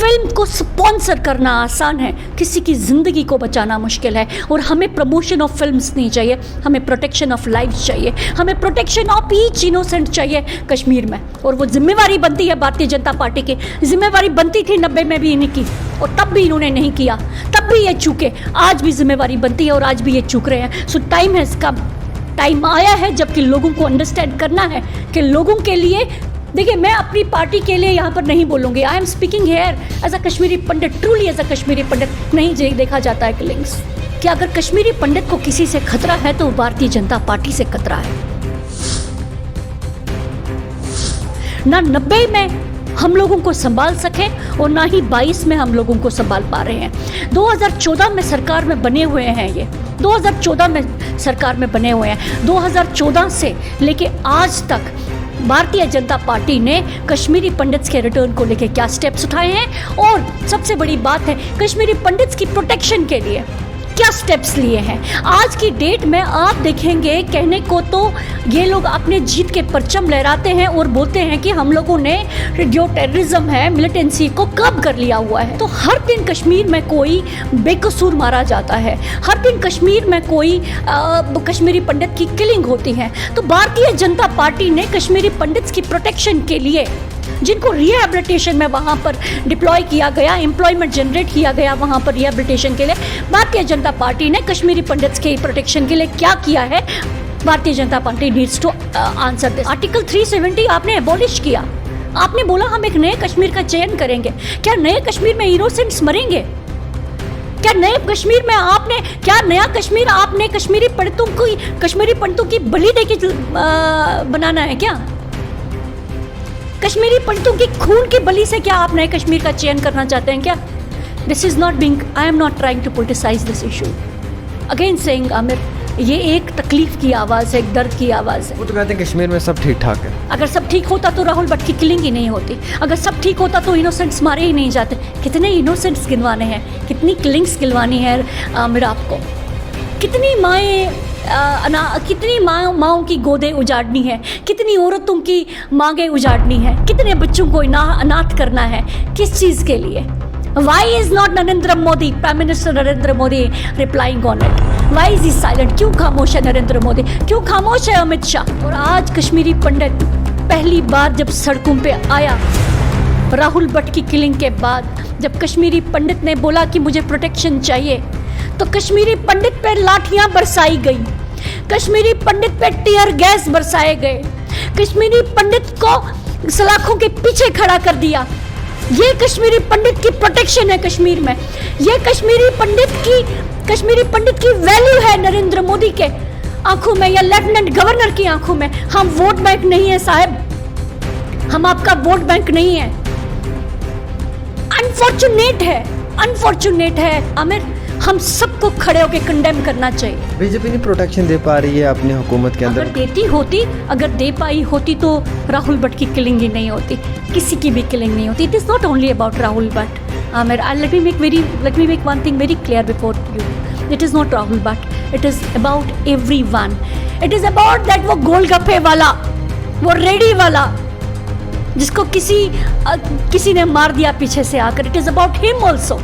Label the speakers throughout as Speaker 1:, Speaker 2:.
Speaker 1: Film को sponsor करना आसान है, किसी की ज़िंदगी को बचाना मुश्किल है। और हमें प्रमोशन ऑफ फिल्म्स नहीं चाहिए, हमें प्रोटेक्शन ऑफ लाइफ चाहिए, हमें प्रोटेक्शन ऑफ ईच इनोसेंट चाहिए कश्मीर में। और वो जिम्मेवारी बनती है भारतीय जनता पार्टी की, जिम्मेवारी बनती थी 90 में भी इन्हीं की, और तब भी इन्होंने नहीं किया, तब भी ये चूके, आज भी जिम्मेवारी बनती है और आज भी ये चूक रहे हैं। सो टाइम हैज़ कम, टाइम आया है जबकि लोगों को अंडरस्टैंड करना है कि लोगों के लिए, देखिए मैं अपनी पार्टी के लिए यहाँ पर नहीं बोलूँगी, I am speaking here as a Kashmiri Pandit, truly as a Kashmiri Pandit. नहीं देखा जाता है किलिंग्स कि अगर कश्मीरी पंडित को किसी से खतरा है तो भारतीय जनता पार्टी से खतरा है। ना 90 में हम लोगों को संभाल सके और ना ही 22 में हम लोगों को संभाल पा रहे हैं। 2014 में सरकार में बने हुए हैं, ये 2014 में सरकार में बने हुए हैं। 2014 से लेके आज तक भारतीय जनता पार्टी ने कश्मीरी पंडित्स के रिटर्न को लेके क्या स्टेप्स उठाए हैं, और सबसे बड़ी बात है कश्मीरी पंडित्स की प्रोटेक्शन के लिए क्या स्टेप्स लिए हैं। आज की डेट में आप देखेंगे, कहने को तो ये लोग अपने जीत के परचम लहराते हैं और बोलते हैं कि हम लोगों ने जो टेररिज्म है, मिलिटेंसी को कब कर लिया हुआ है। तो हर दिन कश्मीर में कोई बेकसूर मारा जाता है, हर दिन कश्मीर में कोई कश्मीरी पंडित की किलिंग होती है। तो भारतीय जनता पार्टी ने कश्मीरी पंडित्स की प्रोटेक्शन के लिए, जिनको रिहेबिलिटेशन में वहाँ पर डिप्लॉय किया गया, एम्प्लॉयमेंट जनरेट किया गया वहाँ पर रिहेबिलिटेशन के लिए, भारतीय जनता पार्टी ने कश्मीरी पंडित्स के प्रोटेक्शन के लिए क्या किया है, Bharatiya Janata Party needs to answer this. Article 370 आपने एबॉलिश किया, आपने बोला हम एक नए कश्मीर का चयन करेंगे। क्या नए कश्मीर में इनोसेंट्स मरेंगे? क्या नए कश्मीर में आपने, क्या नया कश्मीर आपने कश्मीरी पंडितों की बलि देके बनाना है क्या? कश्मीरी पंडितों की खून की बलि से क्या आप नए कश्मीर का चयन करना चाहते हैं क्या? This is not being, I am not trying to politicise this issue. Again saying Aamir, ये एक तकलीफ की आवाज़ है, एक दर्द की आवाज़ है।
Speaker 2: वो तो कहते हैं कश्मीर में सब ठीक ठाक है।
Speaker 1: अगर सब ठीक होता तो राहुल भट्ट की किलिंग ही नहीं होती, अगर सब ठीक होता तो इनोसेंट्स मारे ही नहीं जाते। कितने इनोसेंट्स गिनवाने हैं, कितनी किलिंग्स गिनवानी है आमिर आपको, कितनी माँओं की गोदें उजाड़नी है, कितनी औरतों की मांगें उजाड़नी है, कितने बच्चों को अनाथ करना है, किस चीज़ के लिए? Why is not Narendra Modi, prime minister Narendra Modi replying on it? Why is he silent? क्यों खामोश है नरेंद्र मोदी, क्यों खामोश है अमित शाह? और आज कश्मीरी पंडित पहली बार जब सड़कों पे आया, राहुल भट्ट की किलिंग के बाद जब कश्मीरी पंडित ने बोला कि मुझे प्रोटेक्शन चाहिए, तो कश्मीरी पंडित पे लाठियां बरसाई गई, कश्मीरी पंडित पे टीयर गैस बरसाए गए, कश्मीरी पंडित को सलाखों के पीछे खड़ा कर दिया। ये कश्मीरी पंडित की प्रोटेक्शन है कश्मीर में, ये कश्मीरी पंडित की वैल्यू है नरेंद्र मोदी के आंखों में या लेफ्टिनेंट गवर्नर की आंखों में। हम वोट बैंक नहीं है साहब, हम आपका वोट बैंक नहीं है। अनफॉर्चुनेट है आमिर, हम सबको खड़े होकर कंडेम करना चाहिए।
Speaker 2: बीजेपी नहीं प्रोटेक्शन दे पा रही है अपनी हुकूमत के अंदर।
Speaker 1: अगर दे पाई होती तो राहुल भट्ट की किलिंग ही नहीं होती, किसी की भी किलिंग नहीं होती। It is not only about Rahul Bhatt Aamir, let me make one thing very clear before you, it is not Rahul Bhatt, it is about everyone. It is about that वो गोलगप्पे वाला, वो रेडी वाला जिसको किसी ने मार दिया पीछे से आकर। It is about him also,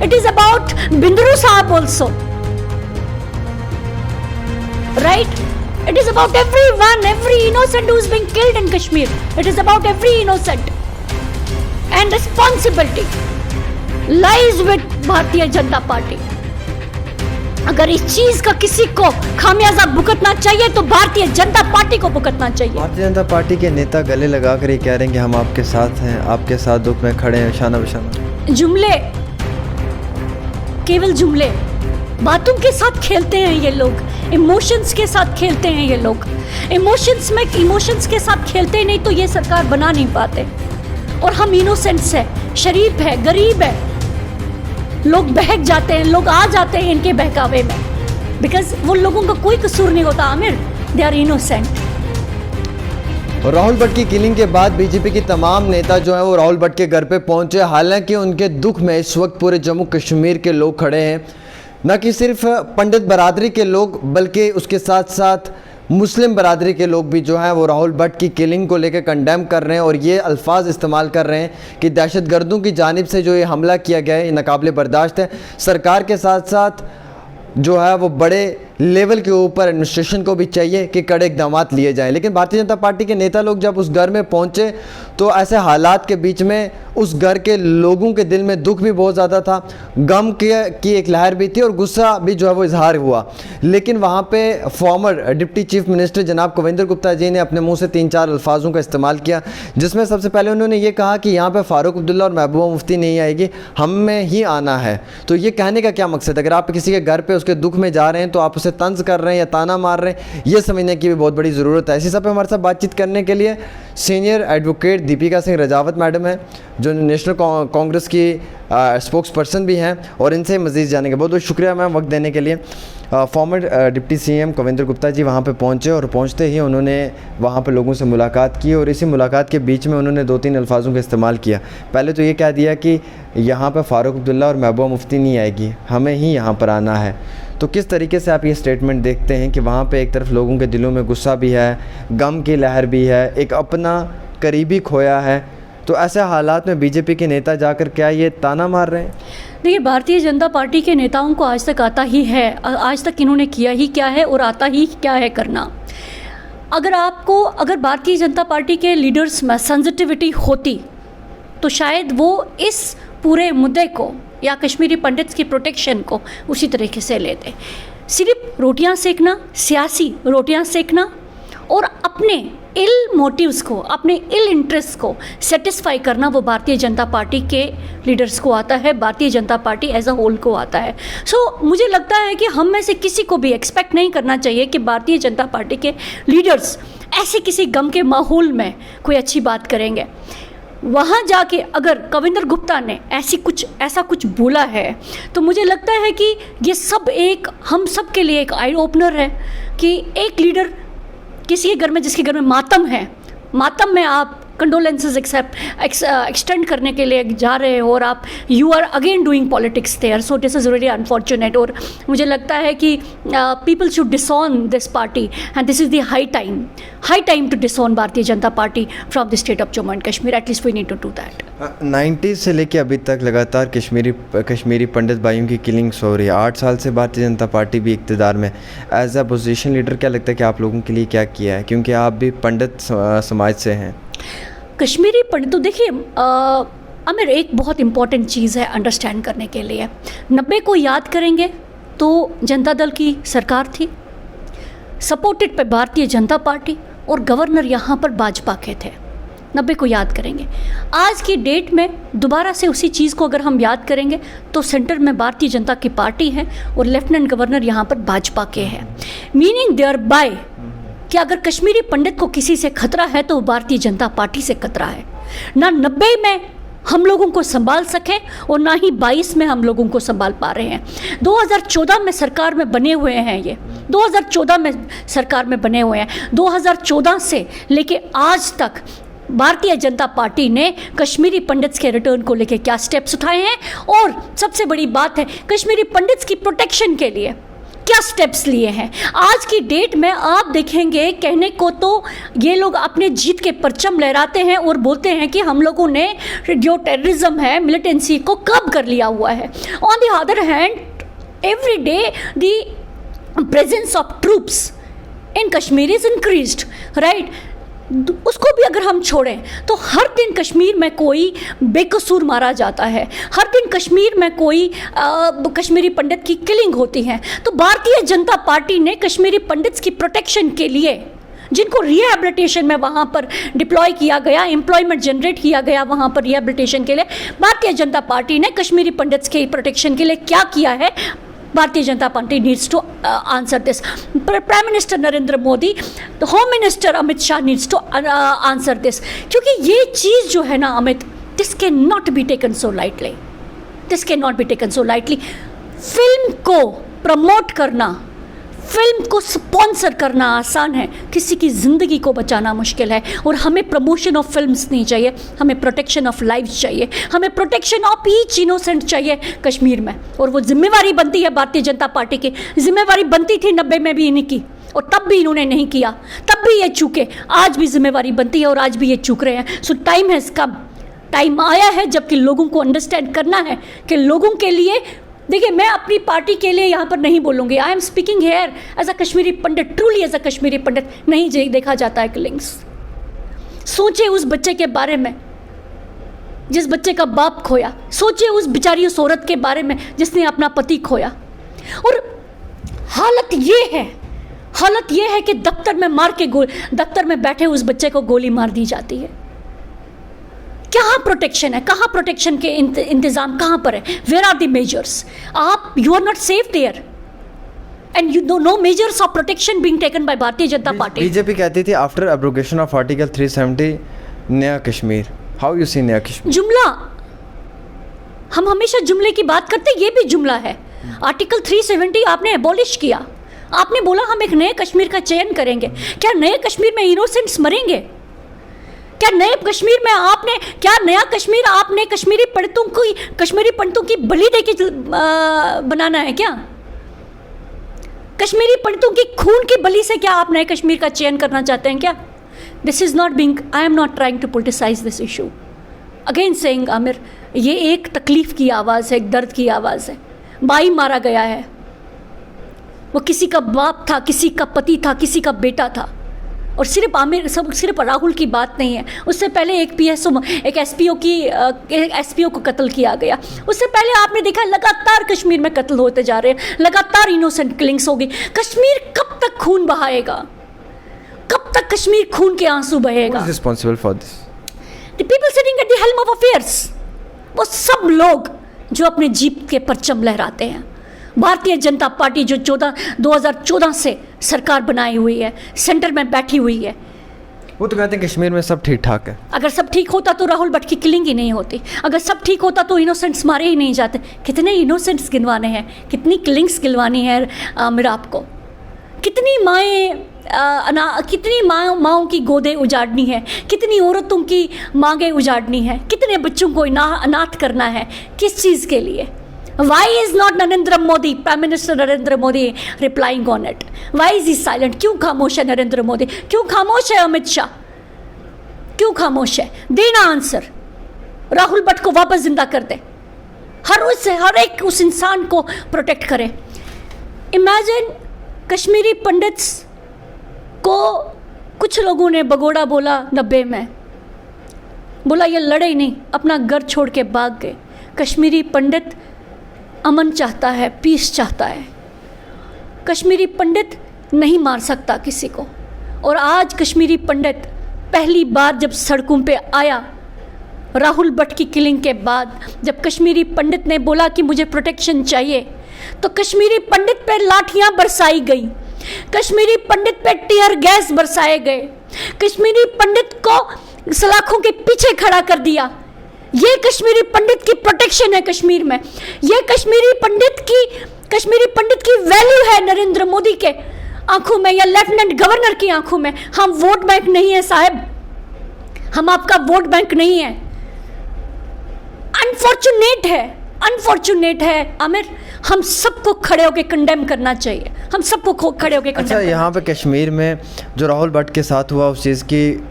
Speaker 1: it is about Bindru Saab also, right? It is about everyone, every innocent who is being killed in Kashmir. It is about every innocent, and responsibility lies with Bharatiya Janata Party. अगर इस चीज का किसी को खामियाजा भुगतना चाहिए तो भारतीय जनता पार्टी को भुगतना चाहिए।
Speaker 2: भारतीय जनता पार्टी के नेता गले लगाकर ये कह रहे हैं कि हम आपके साथ हैं, आपके साथ दुख में खड़े हैं, शाना बशाना।
Speaker 1: जुमले, केवल जुमले, बातों के साथ खेलते हैं ये लोग, इमोशंस के साथ खेलते हैं ये लोग। इमोशंस के साथ खेलते नहीं तो ये सरकार बना नहीं पाते। और हम इनोसेंट्स है, शरीफ है, गरीब है, लोग बहक जाते हैं, लोग आ जाते हैं इनके बहकावे में, बिकॉज वो लोगों का कोई कसूर नहीं होता आमिर, दे आर इनोसेंट।
Speaker 2: और राहुल भट्ट की किलिंग के बाद बीजेपी की तमाम नेता जो हैं वो राहुल भट्ट के घर पे पहुंचे। हालांकि उनके दुख में इस वक्त पूरे जम्मू कश्मीर के लोग खड़े हैं, न कि सिर्फ पंडित बरादरी के लोग बल्कि उसके साथ साथ मुस्लिम बरादरी के लोग भी जो हैं वो राहुल भट्ट की किलिंग को लेकर कंडेम कर रहे हैं और ये अल्फाज इस्तेमाल कर रहे हैं कि दहशतगर्दों की जानिब से जो ये हमला किया गया है ये नाकाबिले बर्दाश्त है। सरकार के साथ साथ जो है वो बड़े लेवल के ऊपर एडमिनिस्ट्रेशन को भी चाहिए कि कड़े इकदाम लिए जाएं। लेकिन भारतीय जनता पार्टी के नेता लोग जब उस घर में पहुंचे तो ऐसे हालात के बीच में उस घर के लोगों के दिल में दुख भी बहुत ज़्यादा था, गम की एक लहर भी थी और गुस्सा भी जो है वो इजहार हुआ। लेकिन वहाँ पे फॉर्मर डिप्टी चीफ मिनिस्टर जनाब कविंदर गुप्ता जी ने अपने मुंह से 3-4 अल्फाजों का इस्तेमाल किया, जिसमें सबसे पहले उन्होंने ये कहा कि यहाँ पे फारूक अब्दुल्ला और महबूबा मुफ्ती नहीं आएगी, हम में ही आना है। तो ये कहने का क्या मकसद? अगर आप किसी के घर पर उसके दुख में जा रहे हैं तो आप उसे तंज कर रहे हैं या ताना मार रहे हैं, ये समझने की भी बहुत बड़ी ज़रूरत है। इसी सब पे हमारे साथ बातचीत करने के लिए senior advocate Deepika Singh Rajawat madam है, जो नेशनल कांग्रेस की स्पोक्स पर्सन भी हैं, और इनसे मज़ीद जानेंगे। बहुत बहुत शुक्रिया मैम वक्त देने के लिए। Former deputy CM Kavinder Gupta ji वहाँ पे पहुँचे और पहुँचते ही उन्होंने वहाँ पे लोगों से मुलाकात की और इसी मुलाकात के बीच में उन्होंने 2-3 अल्फाजों का इस्तेमाल किया। पहले तो ये कह दिया कि यहाँ पे फारूक अब्दुल्ला और महबूबा मुफ्ती नहीं आएगी, हमें ही यहाँ पर आना है। तो किस तरीके से आप ये स्टेटमेंट देखते हैं कि वहाँ पे एक तरफ लोगों के दिलों में गुस्सा भी है, गम की लहर भी है, एक अपना करीबी खोया है, तो ऐसे हालात में बीजेपी के नेता जाकर क्या ये ताना मार रहे हैं?
Speaker 1: देखिए, भारतीय जनता पार्टी के नेताओं को आज तक आता ही है, आज तक इन्होंने किया ही क्या है और आता ही क्या है करना। अगर भारतीय जनता पार्टी के लीडर्स में सेंसिटिविटी होती तो शायद वो इस पूरे मुद्दे को या कश्मीरी पंडित्स की प्रोटेक्शन को उसी तरीके से लेते। सिर्फ रोटियां सेकना, सियासी रोटियां सेकना और अपने इल मोटिव्स को, अपने इल इंटरेस्ट को सेटिस्फाई करना, वो भारतीय जनता पार्टी के लीडर्स को आता है, Bharatiya Janata party as a whole को आता है। मुझे लगता है कि हम में से किसी को भी एक्सपेक्ट नहीं करना चाहिए कि भारतीय जनता पार्टी के लीडर्स ऐसे किसी गम के माहौल में कोई अच्छी बात करेंगे। वहाँ जाके अगर कविंदर गुप्ता ने ऐसा कुछ बोला है तो मुझे लगता है कि ये सब हम सब के लिए एक आई ओपनर है कि एक लीडर किसी के घर में, जिसके घर में मातम है, मातम में आप कंडोलेंसेज एक्सटेंड करने के लिए जा रहे हो और आप you are again doing politics there. So this is very unfortunate और मुझे लगता है कि people should disown this party and this is the high time to disown Bharatiya Janata Party from the state of Jammu and Kashmir. At least we need to do that.
Speaker 2: 90s से लेके अभी तक लगातार कश्मीरी पंडित भाइयों की किलिंग्स हो रही है। 8 साल से भारतीय जनता पार्टी भी इक़्तिदार में। एज अ पोजीशन लीडर क्या लगता है कि आप लोगों के लिए क्या किया है, क्योंकि आप भी पंडित समाज से हैं?
Speaker 1: कश्मीरी पंडित, तो देखिए आमिर, एक बहुत इम्पॉर्टेंट चीज़ है अंडरस्टैंड करने के लिए। 90 को याद करेंगे तो जनता दल की सरकार थी, सपोर्टेड पे भारतीय जनता पार्टी, और गवर्नर यहाँ पर भाजपा के थे। 90 को याद करेंगे। आज की डेट में दोबारा से उसी चीज़ को अगर हम याद करेंगे तो सेंटर में भारतीय जनता की पार्टी है और लेफ्टिनेंट गवर्नर यहाँ पर भाजपा के हैं। मीनिंग देयर बाय कि अगर कश्मीरी पंडित को किसी से खतरा है तो भारतीय जनता पार्टी से खतरा है। ना 90 में हम लोगों को संभाल सके और ना ही 22 में हम लोगों को संभाल पा रहे हैं। 2014 में सरकार में बने हुए हैं, ये 2014 में सरकार में बने हुए हैं। 2014 से लेके आज तक भारतीय जनता पार्टी ने कश्मीरी पंडित्स के रिटर्न को लेके क्या स्टेप्स उठाए हैं, और सबसे बड़ी बात है कश्मीरी पंडित्स की प्रोटेक्शन के लिए क्या स्टेप्स लिए हैं। आज की डेट में आप देखेंगे, कहने को तो ये लोग अपने जीत के परचम लहराते हैं और बोलते हैं कि हम लोगों ने जो टेररिज्म है, मिलिटेंसी को कब कर लिया हुआ है। On the other hand, every day the presence of troops in Kashmir is increased, right. उसको भी अगर हम छोड़ें तो हर दिन कश्मीर में कोई बेकसूर मारा जाता है, हर दिन कश्मीर में कोई कश्मीरी पंडित की किलिंग होती है। तो भारतीय जनता पार्टी ने कश्मीरी पंडित्स की प्रोटेक्शन के लिए, जिनको रिहैबिलिटेशन में वहाँ पर डिप्लॉय किया गया, एम्प्लॉयमेंट जनरेट किया गया वहाँ पर रिहैबिलिटेशन के लिए, भारतीय जनता पार्टी ने कश्मीरी पंडित्स के प्रोटेक्शन के लिए क्या किया है। Bharatiya Janata Party needs to answer this. Prime minister Narendra Modi, the home minister Amit Shah needs to answer this, क्योंकि ये चीज़ जो है ना Amit, this can not be taken so lightly, this can not be taken so lightly. Film को प्रमोट करना, फिल्म को sponsor करना आसान है, किसी की ज़िंदगी को बचाना मुश्किल है। और हमें प्रमोशन ऑफ फिल्म्स नहीं चाहिए, हमें प्रोटेक्शन ऑफ लाइफ्स चाहिए, हमें प्रोटेक्शन ऑफ ईच इनोसेंट चाहिए कश्मीर में। और वो जिम्मेवारी बनती है भारतीय जनता पार्टी की, जिम्मेवारी बनती थी 90 में भी इन्हीं की, और तब भी इन्होंने नहीं किया, तब भी ये चूके, आज भी जिम्मेवारी बनती है और आज भी ये चूक रहे हैं। सो टाइम हैज़ कम, टाइम आया है जबकि लोगों को अंडरस्टैंड करना है कि लोगों के लिए, देखिए मैं अपनी पार्टी के लिए यहाँ पर नहीं बोलूँगी, I am speaking here as a Kashmiri Pandit, truly as a Kashmiri Pandit. नहीं देखा जाता है किलिंग्स। सोचिए उस बच्चे के बारे में जिस बच्चे का बाप खोया, सोचिए उस बेचारी उस औरत के बारे में जिसने अपना पति खोया। और हालत ये है कि दफ्तर में बैठे उस बच्चे को गोली मार दी जाती है। कहाँ प्रोटेक्शन है, कहाँ प्रोटेक्शन के इंतजाम कहाँ पर है? Where are the measures? आप you are not safe there and you know measures of protection being taken by Bharatiya Janata party.
Speaker 2: BJP कहती थी आफ्टर एब्रोगेशन ऑफ आर्टिकल 370 नया कश्मीर, हाउ यू सी नया कश्मीर? जुमला,
Speaker 1: हम हमेशा जुमले की बात करते हैं, ये भी जुमला है। आर्टिकल 370 आपने एबॉलिश किया, आपने बोला हम एक नए कश्मीर का चयन करेंगे। क्या नए कश्मीर में इनोसेंट्स मरेंगे? क्या नए कश्मीर में नया कश्मीर आपने कश्मीरी पंडितों की बलि देके बनाना है क्या? कश्मीरी पंडितों की खून की बलि से क्या आप नए कश्मीर का चयन करना चाहते हैं क्या? This is not being, I am not trying to politicise this issue. Again saying Aamir, ये एक तकलीफ की आवाज़ है, एक दर्द की आवाज़ है। भाई मारा गया है, वो किसी का बाप था, किसी का पति था, किसी का बेटा था। और सिर्फ राहुल की बात नहीं है, उससे पहले एक एसपीओ को कत्ल किया गया। उससे पहले आपने देखा लगातार कश्मीर में कत्ल होते जा रहे हैं, लगातार इनोसेंट किलिंग्स होगी। कश्मीर कब तक खून बहाएगा? कब तक कश्मीर खून के आंसू बहेगा?
Speaker 2: Responsible for this?
Speaker 1: The people sitting at the helm of affairs, वो सब लोग जो अपने जीप के परचम लहराते हैं। भारतीय जनता पार्टी जो 2014 से सरकार बनाई हुई है, सेंटर में बैठी हुई है।
Speaker 2: वो तो कहते हैं कश्मीर में सब ठीक ठाक है।
Speaker 1: अगर सब ठीक होता तो राहुल भट्ट की किलिंग ही नहीं होती। अगर सब ठीक होता तो इनोसेंट्स मारे ही नहीं जाते। कितने इनोसेंट्स गिनवाने हैं, कितनी किलिंग्स गिनवानी है मेरा आपको? कितनी माँओं की गोदें उजाड़नी है, कितनी औरतों की मांगें उजाड़नी है, कितने बच्चों को अनाथ करना है, किस चीज़ के लिए? Why is not Narendra Modi, Prime Minister Narendra Modi replying on it? Why is he silent? क्यों खामोश है नरेंद्र मोदी? क्यों खामोश है अमित शाह? क्यों खामोश है? देना आंसर। राहुल भट्ट को वापस जिंदा कर दे, हर एक उस इंसान को प्रोटेक्ट करे। इमेजिन कश्मीरी पंडित्स को कुछ लोगों ने बगोड़ा बोला 90 में, बोला ये लड़े ही नहीं, अपना घर छोड़ के भाग गए। कश्मीरी पंडित अमन चाहता है, पीस चाहता है। कश्मीरी पंडित नहीं मार सकता किसी को। और आज कश्मीरी पंडित पहली बार जब सड़कों पे आया राहुल भट्ट की किलिंग के बाद, जब कश्मीरी पंडित ने बोला कि मुझे प्रोटेक्शन चाहिए, तो कश्मीरी पंडित पे लाठियां बरसाई गई, कश्मीरी पंडित पे टीयर गैस बरसाए गए, कश्मीरी पंडित को सलाखों के पीछे खड़ा कर दिया। ये कश्मीरी पंडित की प्रोटेक्शन है कश्मीर में। ये कश्मीरी पंडित की वैल्यू है नरेंद्र मोदी के आंखों में या लेफ्टिनेंट गवर्नर की आंखों में। हम वोट बैंक नहीं है साहब, हम आपका वोट बैंक नहीं है। अनफॉर्चुनेट है आमिर, हम सबको खड़े होकर कंडेम करना चाहिए, हम सबको खड़े होकर कंडेम।
Speaker 2: अच्छा, यहाँ पे कश्मीर में जो राहुल भट्ट के साथ हुआ उस चीज़ की,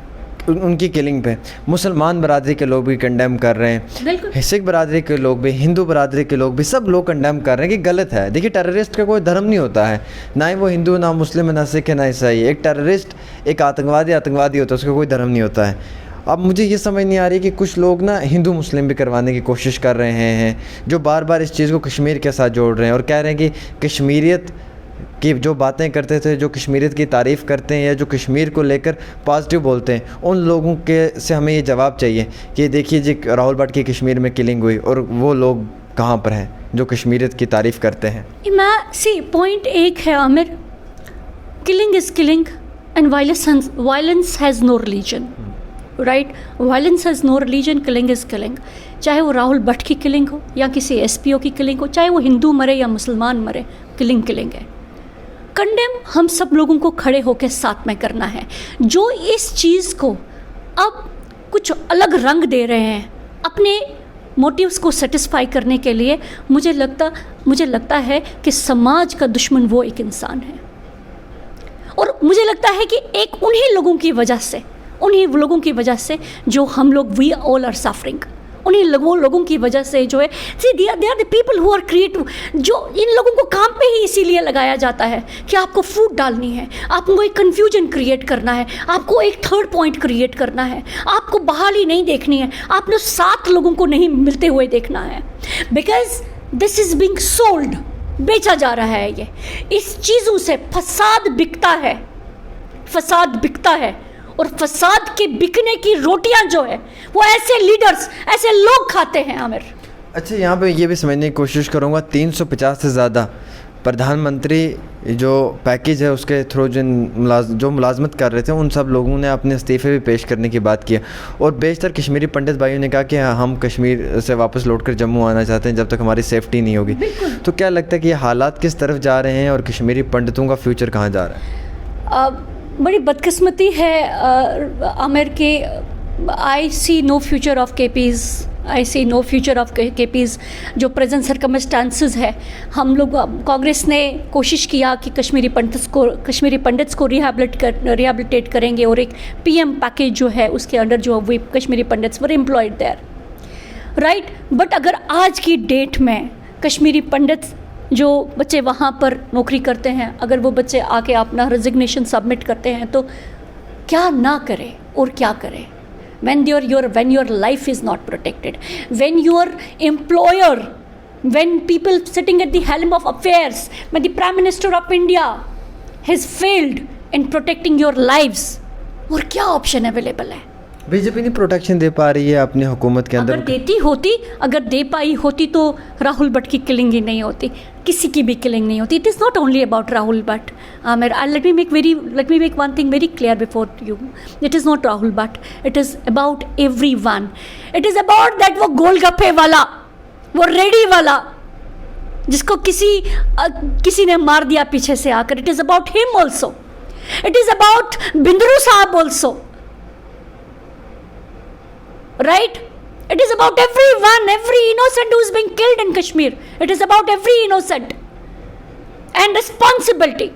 Speaker 2: उनकी किलिंग पे मुसलमान बरादरी के लोग भी कंडेम कर रहे हैं, सिख बरादरी के लोग भी, हिंदू बरादरी के लोग भी, सब लोग कंडेम कर रहे हैं कि गलत है। देखिए, टेररिस्ट का कोई धर्म नहीं होता है, ना ही वो हिंदू, ना मुस्लिम, ना सिख, ना ईसाई। एक टेररिस्ट, एक आतंकवादी होता है, उसका कोई धर्म नहीं होता है। अब मुझे ये समझ नहीं आ रही कि कुछ लोग ना हिंदू मुस्लिम भी करवाने की कोशिश कर रहे हैं, जो बार बार इस चीज़ को कश्मीर के साथ जोड़ रहे हैं और कह रहे हैं कि कश्मीरियत की जो बातें करते थे, जो कश्मीरियत की तारीफ़ करते हैं या जो कश्मीर को लेकर पॉजिटिव बोलते हैं, उन लोगों के से हमें ये जवाब चाहिए कि देखिए जी, राहुल भट्ट की कश्मीर में किलिंग हुई और वो लोग कहाँ पर हैं जो कश्मीरियत की तारीफ़ करते हैं।
Speaker 1: पॉइंट एक है Aamir, killing is killing and violence has no religion, right? Violence has no religion, killing is killing. चाहे वो राहुल भट्ट की किलिंग हो या किसी एसपीओ की किलिंग हो, चाहे वो हिंदू मरे या मुसलमान मरे, किलिंग है। कंडेम हम सब लोगों को खड़े होकर साथ में करना है। जो इस चीज़ को अब कुछ अलग रंग दे रहे हैं अपने मोटिव्स को सेटिस्फाई करने के लिए, मुझे लगता है कि समाज का दुश्मन वो एक इंसान है। और मुझे लगता है कि एक उन्हीं लोगों की वजह से जो हम लोग वी ऑल आर सफरिंग, उन्हीं लोगों की वजह से जो है, see they are the people who are creative, जो इन लोगों को काम पे ही इसीलिए लगाया जाता है कि आपको फूट डालनी है, आपको एक कन्फ्यूजन क्रिएट करना है, आपको एक थर्ड पॉइंट क्रिएट करना है, आपको बहाली नहीं देखनी है, आपने 7 लोगों को नहीं मिलते हुए देखना है, because this is being sold, बेचा जा रहा है ये, इस चीज़ों से फसाद बिकता है और फसाद के बिकने की रोटियां जो है वो ऐसे लीडर्स, ऐसे लोग खाते हैं आमिर।
Speaker 2: अच्छा, यहाँ पे ये भी समझने की कोशिश करूँगा, 350 से ज़्यादा प्रधानमंत्री जो पैकेज है उसके थ्रू जो मुलाजमत कर रहे थे उन सब लोगों ने अपने इस्तीफ़े भी पेश करने की बात की है, और बेशतर कश्मीरी पंडित भाइयों ने कहा कि हम कश्मीर से वापस लौटकर जम्मू आना चाहते हैं जब तक हमारी सेफ्टी नहीं होगी। तो क्या लगता है कि ये हालात किस तरफ जा रहे हैं और कश्मीरी पंडितों का फ्यूचर कहाँ जा रहा है?
Speaker 1: बड़ी बदकिस्मती है आमिर के, आई सी नो फ्यूचर ऑफ केपीज़ जो प्रेजेंट सर्कमस्टांसेस है। हम लोग कांग्रेस ने कोशिश किया कि कश्मीरी पंडित्स को रिहैबिलिटेट करेंगे और एक पीएम पैकेज जो है उसके अंडर जो वे Kashmiri Pandits were employed there, right. But अगर आज की डेट में कश्मीरी पंडित जो बच्चे वहाँ पर नौकरी करते हैं, अगर वो बच्चे आके अपना रेजिग्नेशन सबमिट करते हैं तो क्या ना करें और क्या करें, when your life is not protected, when your employer, when people sitting at the helm of affairs, when the Prime Minister of India has failed in protecting your lives, और क्या ऑप्शन अवेलेबल है?
Speaker 2: BJP नहीं protection दे पा रही है अपनी हुकूमत के अंदर।
Speaker 1: अगर दे पाई होती तो राहुल भट्ट की किलिंग ही नहीं होती, किसी की भी किलिंग नहीं होती। It is not only about Rahul Bhatt, let me make one thing very clear before you. It is not Rahul Bhatt, it is about everyone. It is about that वो गोलगप्पे वाला, वो रेडी वाला जिसको किसी ने मार दिया पीछे से आकर। It is about him also. It is about Bindroo साहब also. Right? It is about everyone, every innocent who is being killed in Kashmir. It is about every innocent. And responsibility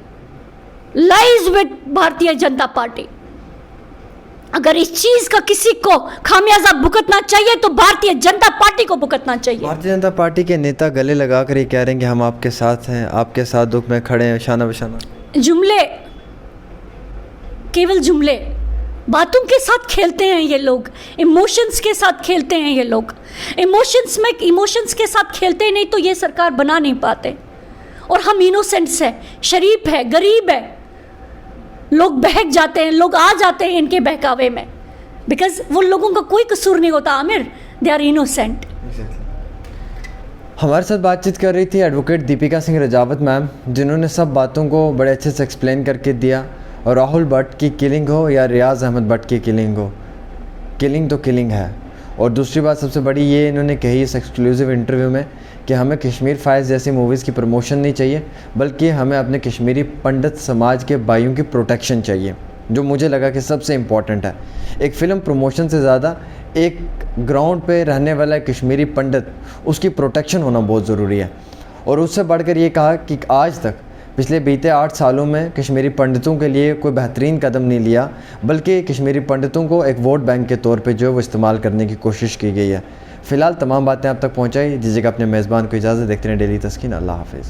Speaker 1: lies with भारतीय Janata party. अगर इस चीज का किसी को खामियाजा भुगतना चाहिए तो भारतीय जनता पार्टी को भुगतना चाहिए।
Speaker 2: भारतीय जनता पार्टी के नेता गले लगाकर ये कह रहे हैं कि हम आपके साथ हैं, आपके साथ दुख में खड़े हैं, शाना बशाना। जुमले,
Speaker 1: केवल जुमले, बातों के साथ खेलते हैं ये लोग, इमोशंस के साथ खेलते हैं ये लोग। इमोशंस के साथ खेलते नहीं तो ये सरकार बना नहीं पाते। और हम इनोसेंट्स है, शरीफ है, गरीब है, लोग बहक जाते हैं, लोग आ जाते हैं इनके बहकावे में, बिकॉज वो लोगों का कोई कसूर नहीं होता आमिर, दे आर इनोसेंट।
Speaker 2: हमारे साथ बातचीत कर रही थी एडवोकेट दीपिका सिंह रजावत मैम, जिन्होंने सब बातों को बड़े अच्छे से एक्सप्लेन करके दिया। और राहुल भट्ट की किलिंग हो या रियाज़ अहमद भट्ट की किलिंग हो, किलिंग तो किलिंग है। और दूसरी बात सबसे बड़ी ये इन्होंने कही इस एक्सक्लूसिव इंटरव्यू में कि हमें कश्मीर फाइल्स जैसी मूवीज़ की प्रमोशन नहीं चाहिए, बल्कि हमें अपने कश्मीरी पंडित समाज के भाइयों की प्रोटेक्शन चाहिए, जो मुझे लगा कि सबसे इम्पॉर्टेंट है। एक फ़िल्म प्रमोशन से ज़्यादा एक ग्राउंड पे रहने वाला कश्मीरी पंडित, उसकी प्रोटेक्शन होना बहुत ज़रूरी है। और उससे बढ़कर ये कहा कि आज तक पिछले बीते 8 सालों में कश्मीरी पंडितों के लिए कोई बेहतरीन कदम नहीं लिया, बल्कि कश्मीरी पंडितों को एक वोट बैंक के तौर पे जो है वो इस्तेमाल करने की कोशिश की गई है। फ़िलहाल तमाम बातें आप तक पहुँचाई दीजिएगा अपने मेज़बान को इजाज़त। देखते हैं डेली तस्कीन। अल्लाह हाफ़िज़।